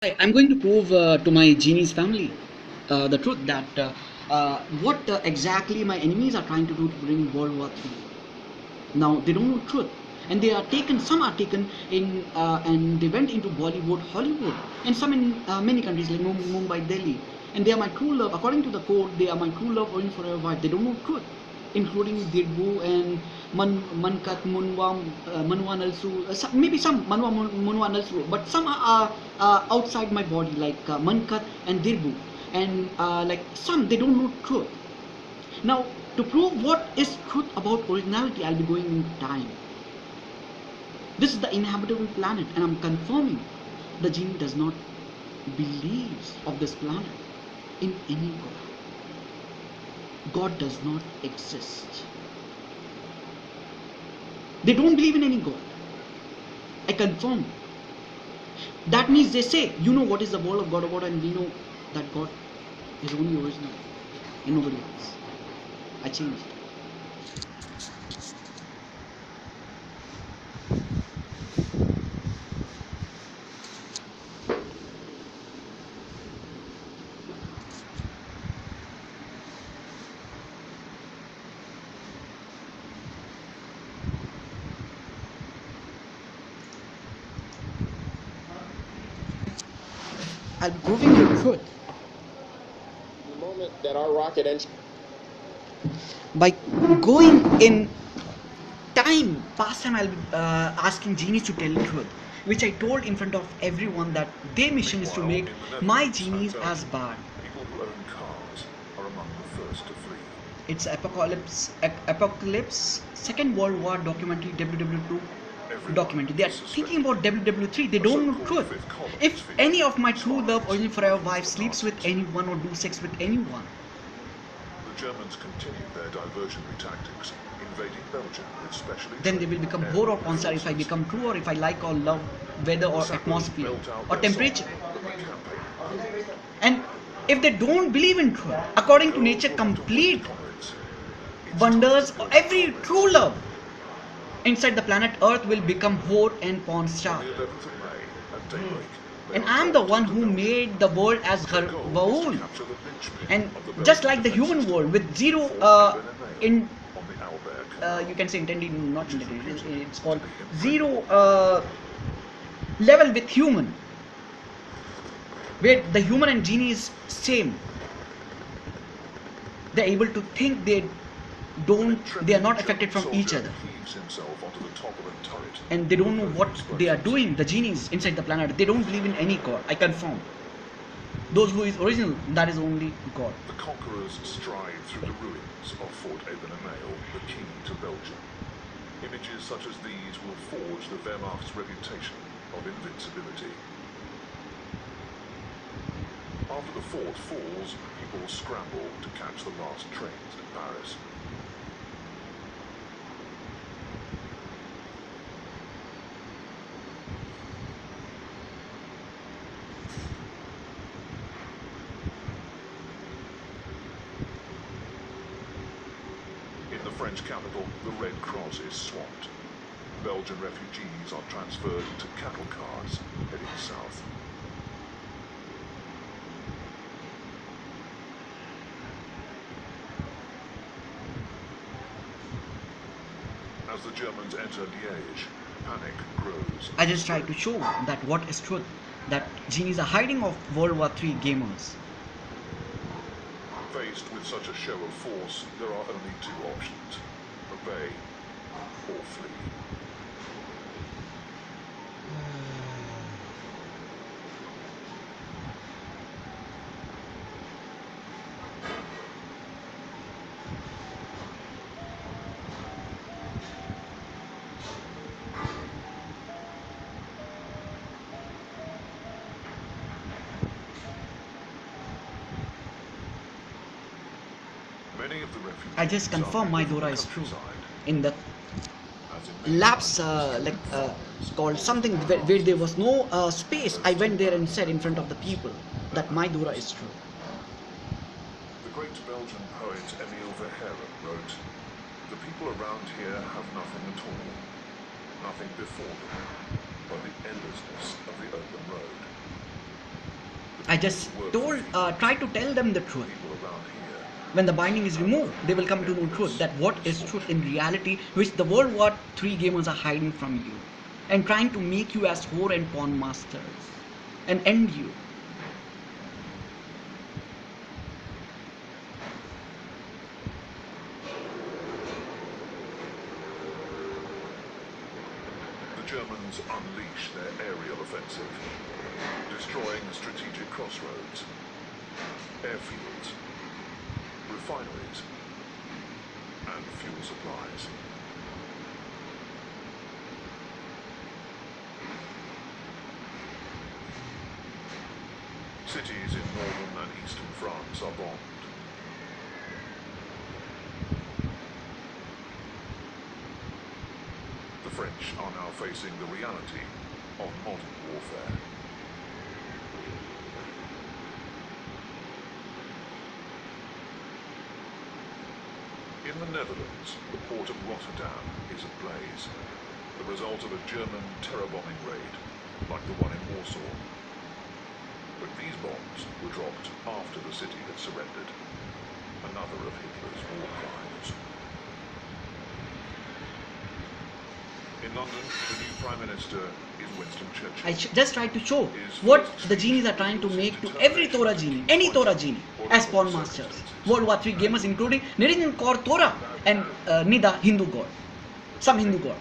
I'm going to prove to my genies family the truth that what exactly my enemies are trying to do to bring World War III. Now they don't know truth, and they are taken. Some are taken in, and they went into Bollywood, Hollywood, and some in many countries like Mumbai, Delhi. And they are my true love. According to the code, they are my true love, only forever wife. They don't know truth, including Dirbu and Mankat, Manwan also. Maybe some Manwan also, but some are outside my body, like Mankat and Dirbu, and like some they don't know truth. Now, to prove what is truth about originality, I'll be going in time. This is the inhabitable planet, and I'm confirming the genie does not believe of this planet in any God. God does not exist. They don't believe in any God. I confirm. That means they say, you know what is the word of God about, and we know that God is only original and nobody else. I changed. I'm proving the truth. The moment that our rocket engine, by going in time, past time, I'll be asking genies to tell the truth, which I told in front of everyone that their mission is to make my genies as bad. People who own cars are among the first to flee. It's Apocalypse, Second World War documentary, WW2 documentary. They are thinking about WW3. They don't know truth. If any of my true love, only forever wife sleeps with anyone or do sex with anyone, the Germans continue their diversionary tactics, invading Belgium with specially. Then they will become whore or concert if I become true, or if I like or love weather or atmosphere or temperature. And if they don't believe in truth, according to nature, complete wonders, every true love inside the planet Earth will become whore and porn star. And I'm the one who made the world as Gharvaul. And just like the human world with zero in you can say intended, not intended, it's called zero level with human, where the human and genie is same. They're able to think, they are not affected from each other, and they don't know what they are doing. The genies inside the planet, they don't believe in any god. I confirm. Those who is original, that is only God. The conquerors stride through the ruins of Fort Ebenemeil, the key to Belgium. Images such as these will forge the Wehrmacht's reputation of invincibility. After the fort falls, people scramble to catch the last trains to Paris. In the French capital, the Red Cross is swamped. Belgian refugees are transferred to cattle cars heading south. As the Germans enter Liège, panic grows. I just tried to show that what is truth, that genies are hiding of World War III gamers. Faced with such a show of force, there are only two options: obey or flee. I just confirm my Dora is true. In the labs, called something where there was no space, I went there and said in front of the people that my Dora is true. The great Belgian poet Emile Verhaeren wrote, "The people around here have nothing at all, nothing before them, but the endlessness of the open road." I just tried to tell them the truth. People around here. When the binding is removed, they will come to know truth, that what is truth in reality, which the World War III gamers are hiding from you and trying to make you as whore and pawn masters and end you. The Germans unleash their aerial offensive, destroying strategic crossroads, airfields, refineries, and fuel supplies. Cities in northern and eastern France are bombed. The French are now facing the reality of modern warfare. In the Netherlands, the port of Rotterdam is ablaze, the result of a German terror bombing raid, like the one in Warsaw. But these bombs were dropped after the city had surrendered, another of Hitler's war crimes. In London, the new Prime Minister is Winston Churchill. I just tried to show what the genies are trying to make to every Torah genie, any Torah genie, as pawn masters. World War III gamers, including nirinjan, kaur, torah, and nida, Hindu god, some Hindu god.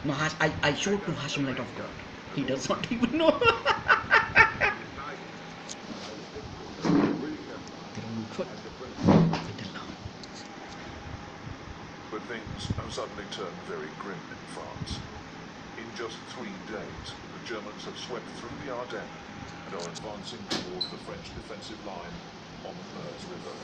No, I showed to Hashim light of God. He does not even know. They don't know truth until now. But things have suddenly turned very grim in France. In just 3 days, the Germans have swept through the Ardennes and are advancing towards the French defensive line on the Meuse River.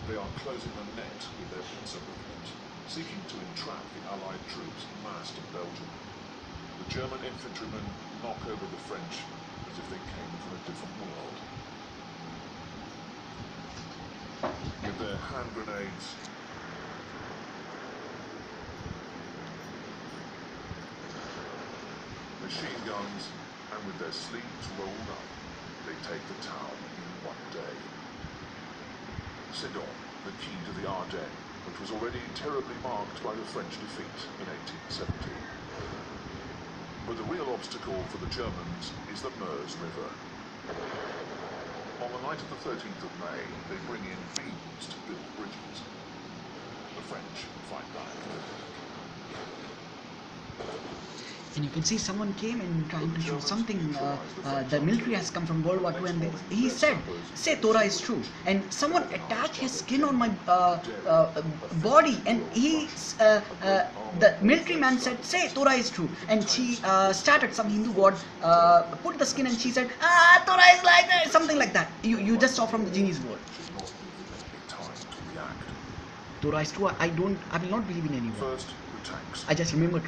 They are closing the net with their pincer movement, seeking to entrap the Allied troops massed in Belgium. The German infantrymen knock over the French as if they came from a different world. With their hand grenades, machine guns, and with their sleeves rolled up, they take the town in 1 day. Sedan, the key to the Ardennes, which was already terribly marked by the French defeat in 1870. But the real obstacle for the Germans is the Meuse River. On the night of the 13th of May, they bring in beams to build bridges. The French fight back. And you can see someone came and trying to show something. The military has come from World War II, and he said, "Say Torah is true." And someone attached his skin on my body, and the military man said, "Say Torah is true." And she started, some Hindu god put the skin, and she said, "Torah is like that," something like that. You just saw from the genie's word. Torah is true. I will not believe in any word. First, the tanks. I just remember it,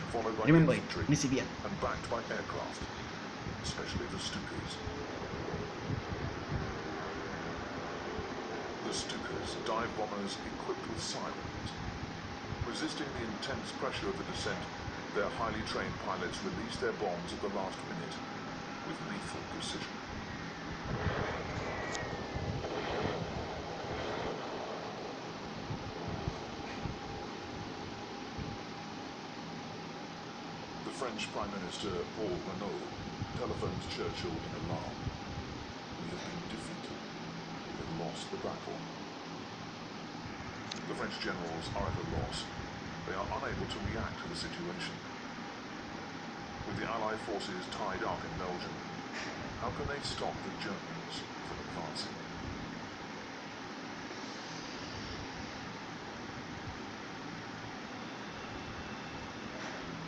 infantry, Nisivia. and backed by aircraft, especially the Stukas. The Stukas, dive bombers equipped with sirens. Resisting the intense pressure of the descent, their highly trained pilots release their bombs at the last minute with lethal precision. The French Prime Minister Paul Renault telephones Churchill in alarm. "We have been defeated. We have lost the battle." The French generals are at a loss. They are unable to react to the situation. With the Allied forces tied up in Belgium, how can they stop the Germans from advancing?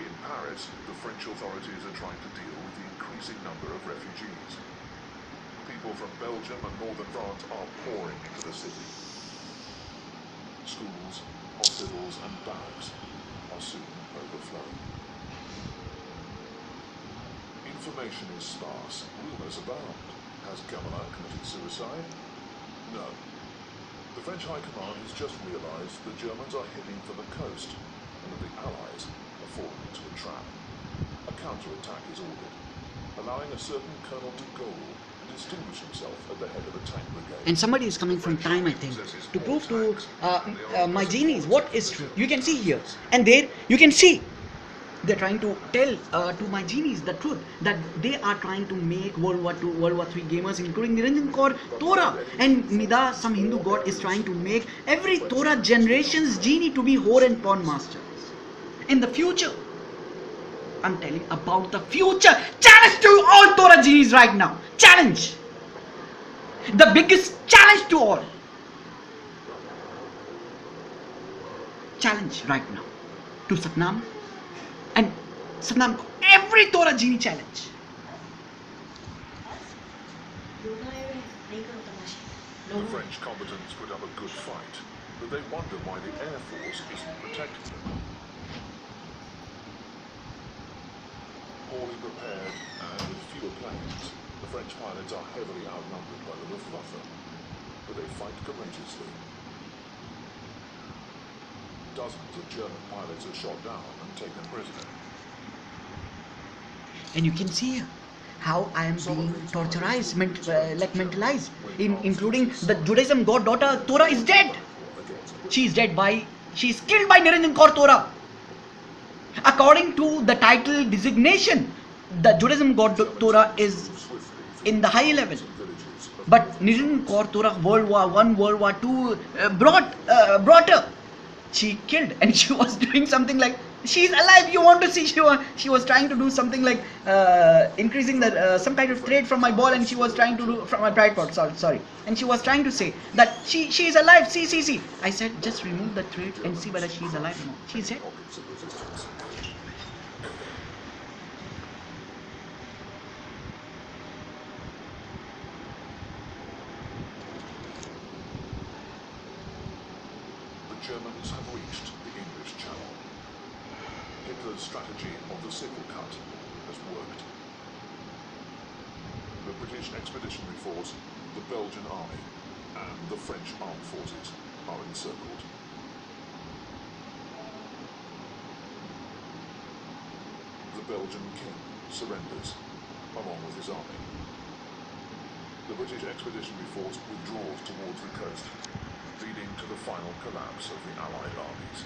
In Paris, the French authorities are trying to deal with the increasing number of refugees. People from Belgium and northern France are pouring into the city. Schools, hospitals and barracks are soon overflowing. Information is sparse, rumours abound. Has Gamelin committed suicide? No. The French High Command has just realised the Germans are heading for the coast and that the Allies counterattack is ordered, allowing a certain Colonel de Gaulle to distinguish himself at the head of a tank brigade. And somebody is coming from time, I think, to prove to my genies what is true. You can see here, and there you can see they're trying to tell to my genies the truth, that they are trying to make World War II, World War III gamers, including Nirinjan Kaur, Torah, and Nida, some Hindu god, is trying to make every Torah generation's genie to be whore and pawn masters. In the future, I'm telling about the future. Challenge to all Torah genies right now. Challenge. The biggest challenge to all. Challenge right now to Satnam. And Satnam, every Torah genie challenge. The French combatants put up a good fight, but they wonder why the Air Force isn't protecting them. Poorly prepared and with fewer planes, the French pilots are heavily outnumbered by the Luftwaffe, but they fight courageously. Dozens of German pilots are shot down and taken prisoner. And you can see how I am being torturized, mentalized, including the Judaism god daughter Torah is dead. She is killed by Nirinjan Kaur Torah. According to the title designation, the Judaism god Torah is in the high level. But Nirinjan Kaur Torah, World War I, World War II, brought her. She killed, and she was doing something like, she's alive, you want to see, she was trying to do something like increasing the some kind of trade from my ball, and she was trying to do from my pride pot, sorry, and she was trying to say that she is alive, see. I said, just remove the trade and see whether she is alive or not. She's dead. The Germans have reached the English Channel. Hitler's strategy of the sickle cut has worked. The British Expeditionary Force, the Belgian Army, and the French Armed Forces are encircled. The Belgian king surrenders, along with his army. The British Expeditionary Force withdraws towards the coast, leading to the final collapse of the Allied armies.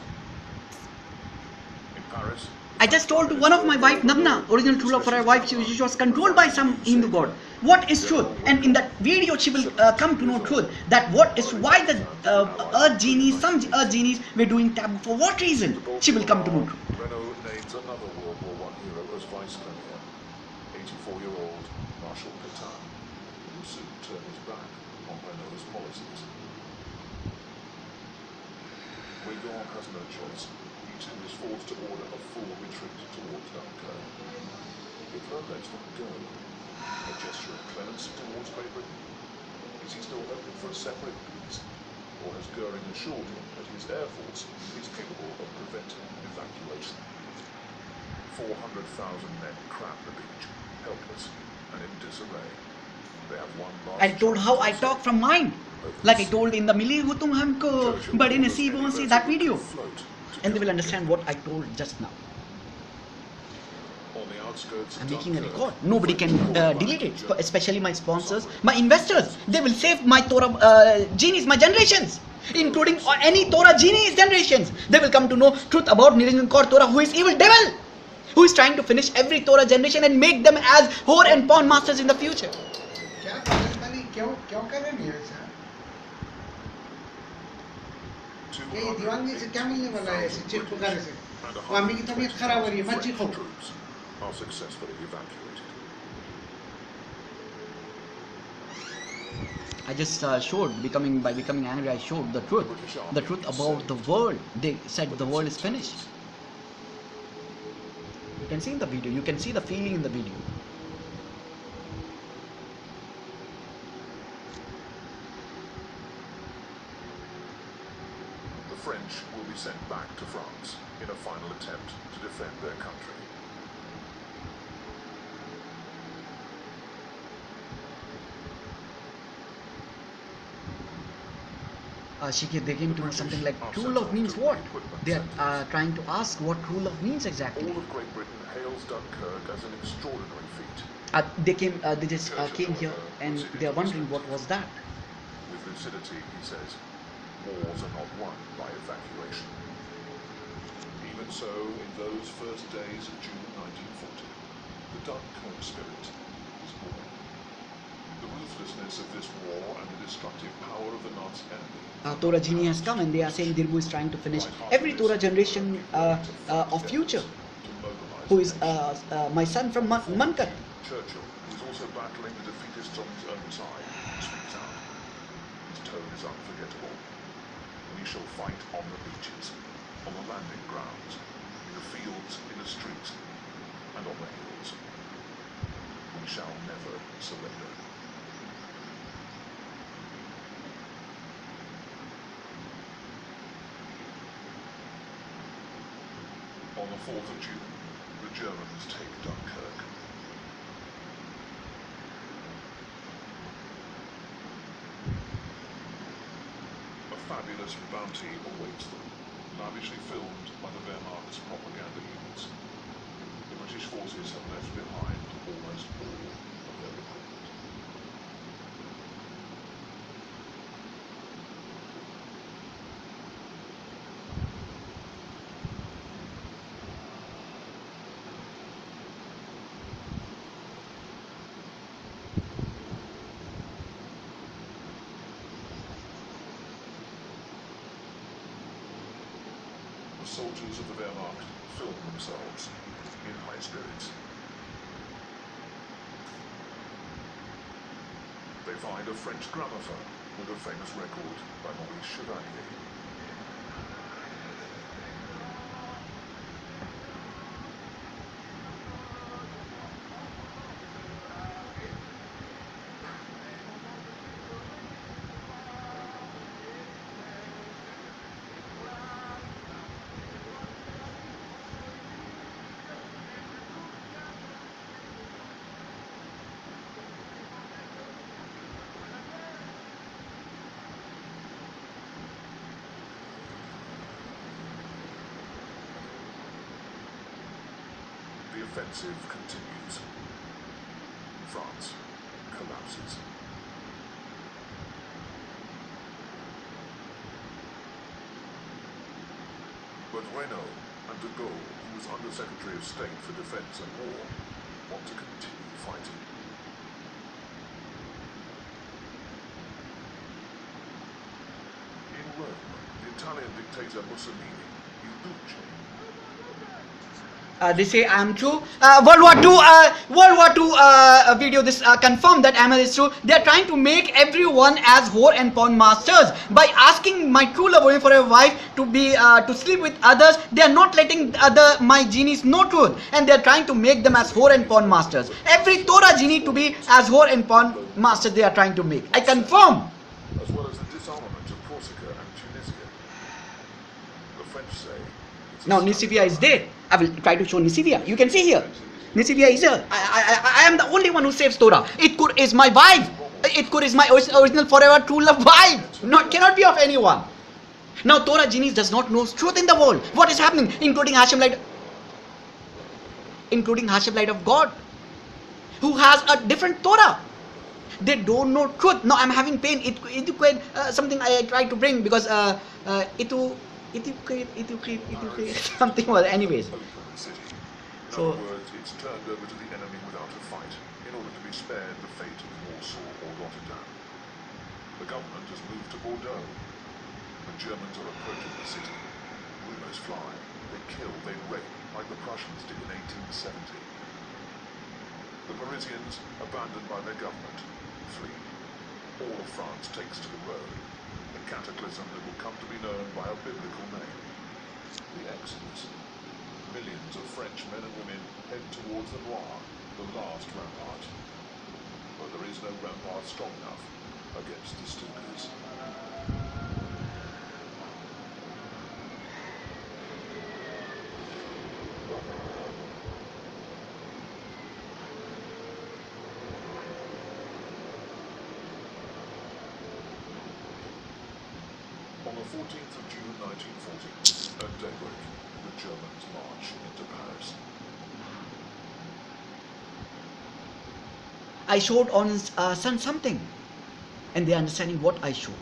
In Paris, I just told to one of my wife, Nabna, original true love for her wife, she was controlled by some Hindu god. What is truth? And in that video, she will come to know truth. That what is why the earth genies, some earth genies were doing taboo. For what reason? She will come to know truth. Renault names another World War I hero as vice premier, 84-year-old Marshal Pétain, who will soon turn his back on Renault's policies. Guégan has no choice. He too is forced to order a full retreat towards Dunkirk. Hitler lets them go. A gesture of clemency towards Great Britain? Is he still hoping for a separate peace? Or has Goering assured him that his air force is capable of preventing evacuation? 400,000 men crowd the beach, helpless and in disarray. They have one last I told how I talk from mind. Like I told in the Mili Ho Tum Humko Bade Naseebon Se, that video. And they will understand what I told just now. I'm making a record. Nobody can delete it, especially my sponsors, my investors. They will save my Torah genies, my generations, including any Torah genies generations. They will come to know truth about Nirinjan Kaur Torah, who is evil devil, who is trying to finish every Torah generation and make them as whore and pawn masters in the future. ये दीवानगी से क्या मिलने वाला है chit पुकारे से वो अम्मी की तबीयत खराब हो रही है मत चीखो are successfully evacuated. I just showed by becoming angry. I showed the truth about the world. They said the world is finished. You can see in the video. You can see the feeling in the video. The French will be sent back to France in a final attempt to defend their country. they came to know something like true love means what? They are trying to ask what true love means exactly. All of Great Britain hails Dunkirk as an extraordinary feat. They just came here and they are wondering what was that. With lucidity, he says, wars are not won by evacuation. Even so, in those first days of June 1940, the Dunkirk spirit was born. The ruthlessness of this war and the destructive power of the Nazi enemy. Torah genie has come and they are saying Dirbu is trying to finish every Torah generation of future, who is my son from Mankat. Churchill, who is also battling the defeatists on his own side, speaks out. His tone is unforgettable. We shall fight on the beaches, on the landing grounds, in the fields, in the streets, and on the hills. We shall never surrender. On the 4th of June, the Germans take Dunkirk. A fabulous bounty awaits them, lavishly filmed by the Wehrmacht's propaganda units. The British forces have left behind almost all of their equipment. The soldiers of the Wehrmacht film themselves in high spirits. They find a French gramophone with a famous record by Maurice Chevalier. The offensive continues. France collapses. But Renault and de Gaulle, who was Under Secretary of State for Defense and War, want to continue fighting. In Rome, the Italian dictator Mussolini, il Duce, They say I am true. World War Two video. This confirmed that Ahmed is true. They are trying to make everyone as whore and porn masters by asking my true love for a wife to be to sleep with others. They are not letting my genies know truth, and they are trying to make them as whore and porn masters. Every Torah genie to be as whore and porn masters. They are trying to make. I confirm. as well as the disarmament of Corsica and Tunisia. The French say it's a Now Nisivia is there. I will try to show Nisivia. You can see here. Nisivia is here. I am the only one who saves Torah. Itkur is my wife. Itkur is my original forever true love wife. Cannot be of anyone. Now Torah genies does not know truth in the world. What is happening? Including Hashem light of God, who has a different Torah. They don't know truth. Now I'm having pain. Something I try to bring because something was anyways. city. In So- other words, it's turned over to the enemy without a fight, in order to be spared the fate of Warsaw or Rotterdam. The government has moved to Bordeaux. The Germans are approaching the city. Rumors fly. They kill, they rape, like the Prussians did in 1870. The Parisians, abandoned by their government, flee. All of France takes to the road. A cataclysm that will come to be known by a biblical name: the Exodus. Millions of French men and women head towards the Loire, the last rampart. But there is no rampart strong enough against the Stukas. 14th of June 1940, at daybreak, the Germans march into Paris. I showed on Sun something, and they're understanding what I showed.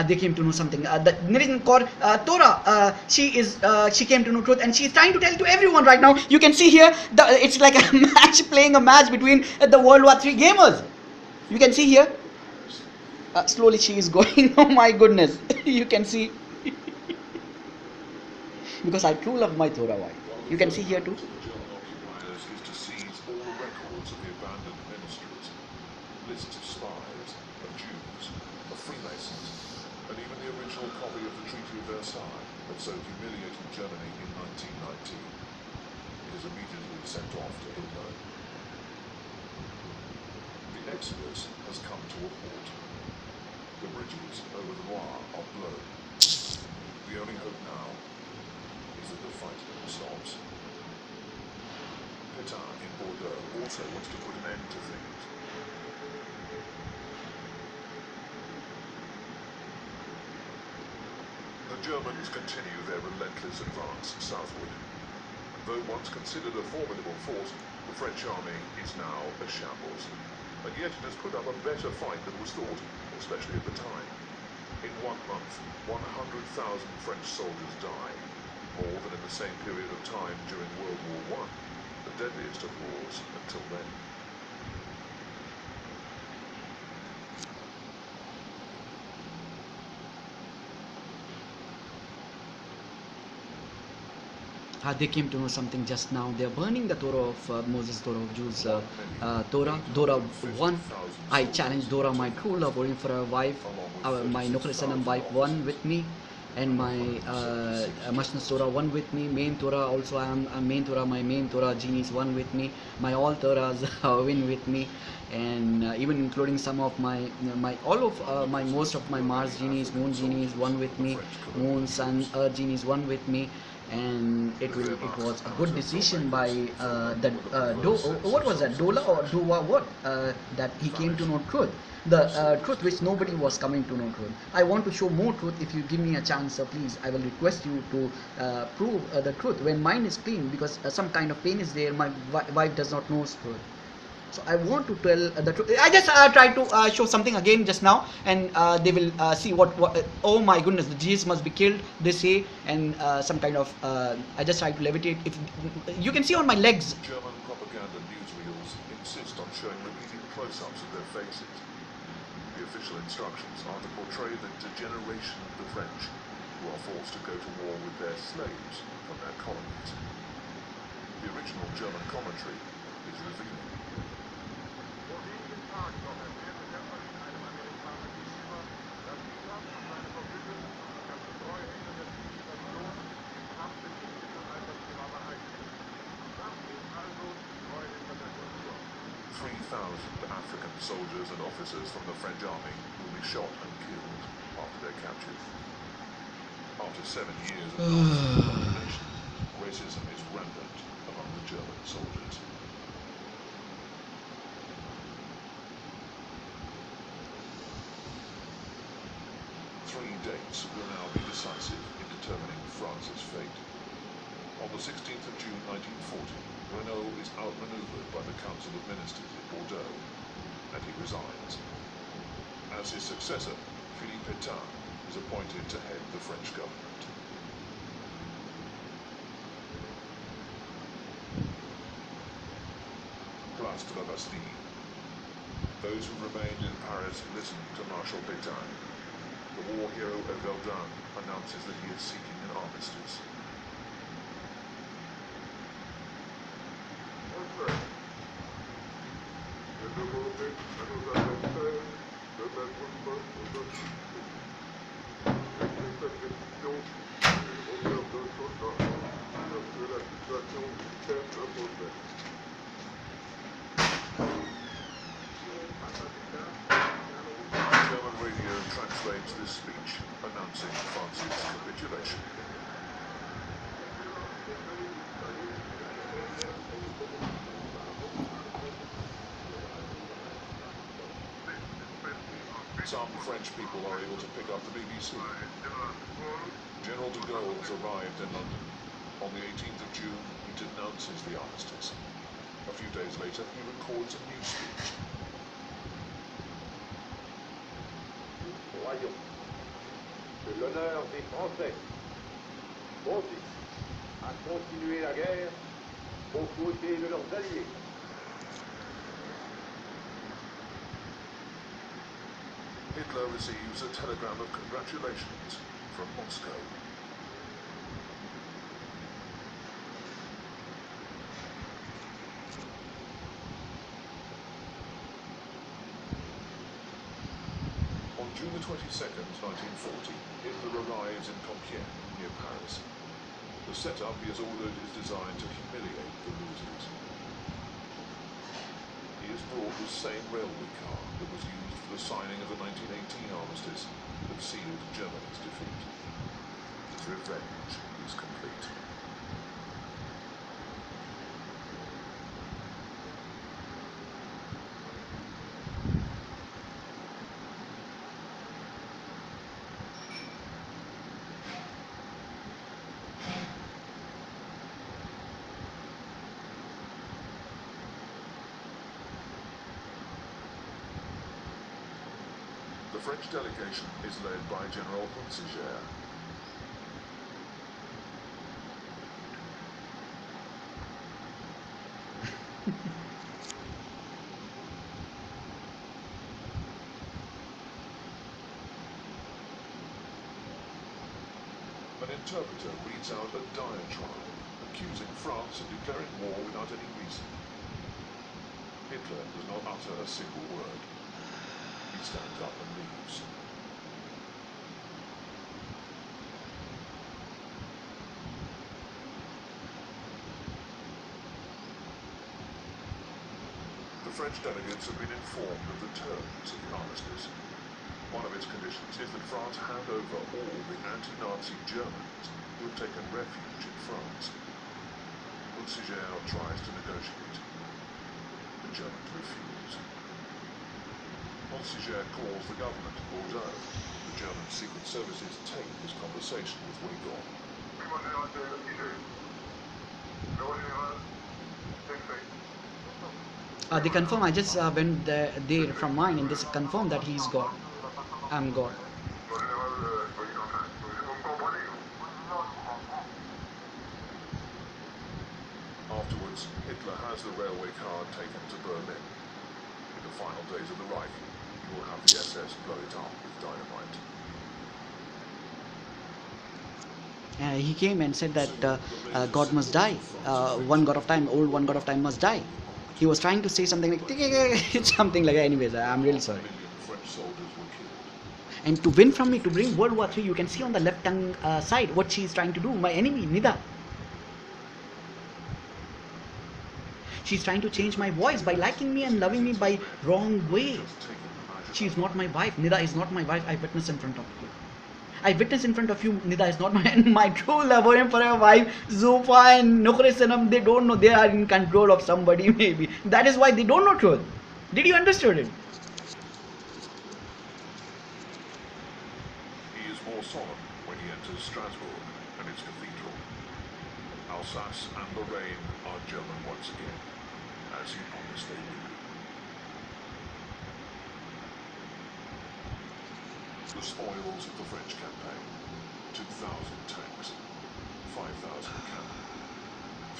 They came to know something. The nirinjan kaur Torah, she came to know truth, and she is trying to tell to everyone right now. You can see here, it's like a match, playing a match between the World War III gamers. You can see here. Slowly she is going. Oh my goodness, you can see. Because I true love my Torah wife. You can see here too. The German occupiers is to seize all records of the abandoned ministries, lists of spies, of Jews, of Freemasons, and even the original copy of the Treaty of Versailles that so humiliated Germany in 1919. It is immediately sent off to Hitler. The exodus has come to a halt. The bridges over the Loire are blown. The only hope now is that the fighting stops. Pétain in Bordeaux also wants to put an end to things. The Germans continue their relentless advance southward. Though once considered a formidable force, the French army is now a shambles. And yet it has put up a better fight than was thought, especially at the time. In 1 month, 100,000 French soldiers died, more than in the same period of time during World War I, the deadliest of wars until then. They came to know something just now. They are burning the Torah of Moses, Torah of Jews, Torah 1. I challenge Torah, my true love, only for a wife, my Nukrisanam wife, one with me, and my Mashnas Torah, one with me. Main Torah also, I am main Torah, my main Torah genies, one with me. My all Torahs win with me, and even including some of my most of my Mars genies, Moon genies, one with me. Moon, Sun, Earth genies, one with me. And it was a good decision by what was that, Dola or Dua, what that he came to know truth, the truth which nobody was coming to know truth. I want to show more truth. If you give me a chance, please, I will request you to prove the truth when mine is clean, because some kind of pain is there. My wife does not know truth. So I want to tell the truth. I just tried to show something again just now, and they will see what oh my goodness, the Jesus must be killed, they say, and some kind of I just tried to levitate. If you can see on my legs. German propaganda newsreels insist on showing repeated close-ups of their faces. The official instructions are to portray the degeneration of the French, who are forced to go to war with their slaves from their colonies. The original German commentary is revealing. African soldiers and officers from the French army will be shot and killed after their capture. After 7 years of domination, racism is rampant among the German soldiers. Three dates will now be decisive in determining France's fate. On the 16th of June 1940, Renault is outmaneuvered by the Council of Ministers in Bordeaux, and he resigns. As his successor, Philippe Pétain is appointed to head the French government. Place de la Bastille. Those who remained in Paris listen to Marshal Pétain. The war hero of Verdun announces that he is seeking an armistice. German radio translates this speech announcing France's capitulation. Some French people are able to pick up the BBC. General de Gaulle has arrived in London. On the 18th of June, he denounces the armistice. A few days later, he records a new speech. Croyons que l'honneur des Français consiste à continuer la guerre aux côtés de leurs alliés. Hitler receives a telegram of congratulations from Moscow. On June the 22nd, 1940, Hitler arrives in Compiègne, near Paris. The setup he has ordered is designed to humiliate the losers. He has brought the same railway car that was used for the signing of the 1918 armistice that sealed Germany's defeat. His revenge is complete. The French delegation is led by General Hunsiger. An interpreter reads out a diatribe accusing France of declaring war without any reason. Hitler does not utter a single word. He stands up and leaves. The French delegates have been informed of the terms of the armistice. One of its conditions is that France hand over all the anti-Nazi Germans who have taken refuge in France. Hunsiger tries to negotiate. The Germans refuse. Hunsiger calls the government Bordeaux. The German secret services take his conversation with Weygand. They confirm. I just went there from mine, and they confirm that he's God. I'm God. Afterwards, Hitler has the railway car taken to Berlin. In the final days of the Reich, he will have the SS blow it up with dynamite. He came and said that God must die. One God of time, old one God of time must die. He was trying to say something like something like that. Anyways, I'm really sorry. 1 million French soldiers were killed. And to win from me, to bring World War III, you can see on the left hand side what she is trying to do. My enemy, Nida. She's trying to change my voice by liking me and loving me by wrong way. She is not my wife. Nida is not my wife. I witness in front of you. I witness in front of you. Nida is not my true lover and forever wife. Zufa and Nukre Sanam, they don't know. They are in control of somebody maybe. That is why they don't know truth. Did you understand it? He is more solemn when he enters Strasbourg and its cathedral. Alsace and Lorraine are German once again, as he promised they would. The spoils of the French campaign: 2,000 tanks, 5,000 cannon,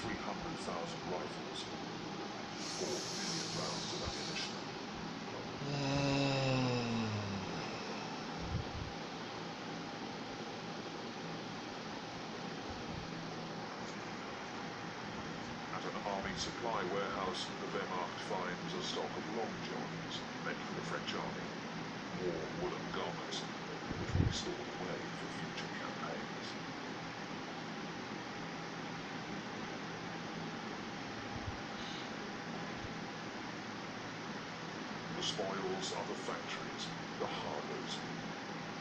300,000 rifles, 4 million rounds of ammunition. At an army supply warehouse, the Wehrmacht finds a stock of long johns meant for the French army, more woolen garments, which will be stored away for future campaigns. The spoils are the factories, the harbours,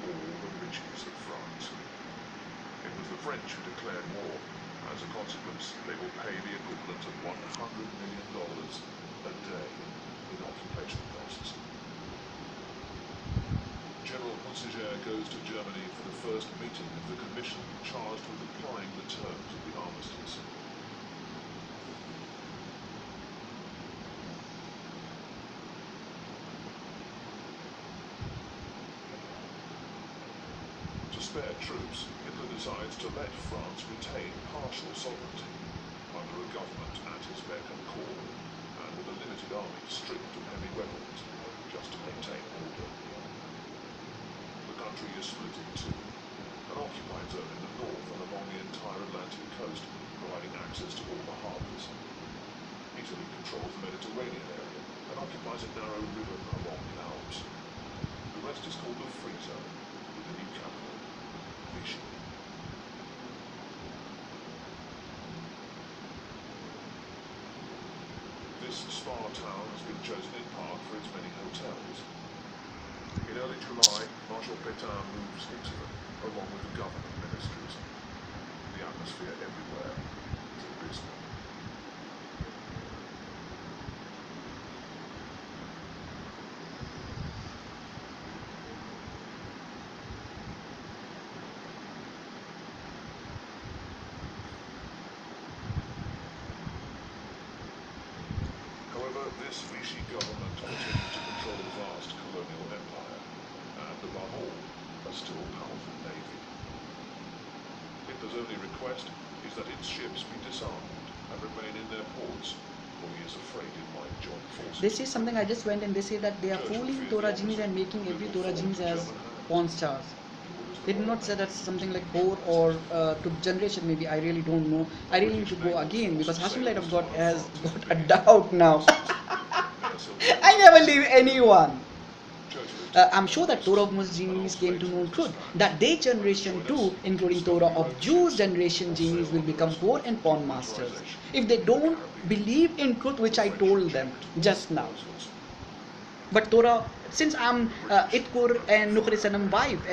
all the riches of France. It was the French who declared war. As a consequence, they will pay the equivalent of $100 million a day in occupation costs. General Conseiller goes to Germany for the first meeting of the commission charged with applying the terms of the armistice. To spare troops, Hitler decides to let France retain partial sovereignty under a government at his beck and call, and with a limited army stripped of heavy weapons, just to maintain order. The country is split in two, an occupied zone in the north and along the entire Atlantic coast, providing access to all the harbours. Italy controls the Mediterranean area and occupies a narrow river along the Alps. The rest is called the Free Zone, with the new capital, Vichy. This spa town has been chosen in part for its many hotels. In early July, Marshal Pétain moves into them, along with the government ministries. The atmosphere everywhere is abysmal. However, this Vichy government continues to control a vast colonial empire, and above all, a still powerful navy. Hitler's only request is that its ships be disarmed and remain in their ports, for he is afraid it might join forces. This is something I just went and they say that they are fooling Torah genies and making every Torah genies as porn stars. They did not say that's something like kaur or to generation maybe. I really don't know. I really need to go again because Hashim Light of God has got a doubt now. I never leave anyone. I'm sure that Torah of Muslims genies came to know truth, that their generation too, including Torah of Jews generation genies, will become poor and pawn masters if they don't believe in truth, which I told them just now. But Torah, since I'm Itkur and Nukri Sanam wife, and